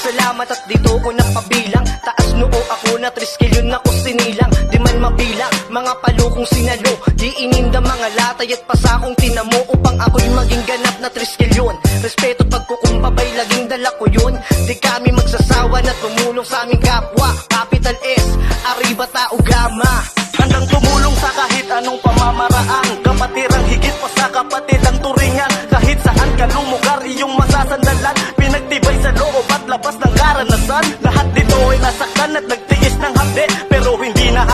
salamat at dito ko napabilang. Taas noo ako na 3 kilyon ako sinilang. Di man mabilang, mga palukong sinalo. Di ininda mga latay at pasakong tinamo upang ako'y maging ganap na 3 kilyon. Respeto at pagkukumbabay, laging dala ko yun. Di kami magsasawa na tumulong sa aming kapwa. Capital S, arriba tao gama. Handang tumulong sa kahit anong pamamaraan. Kapatirang higit pa sa kapatid ang turingan. Kahit saan ka lumugar, iyong masasandalan. Pinagtibay sa loob at labas ng karanasan. Lahat dito ay nasaktan at nagtiis ng hapde, pero hindi na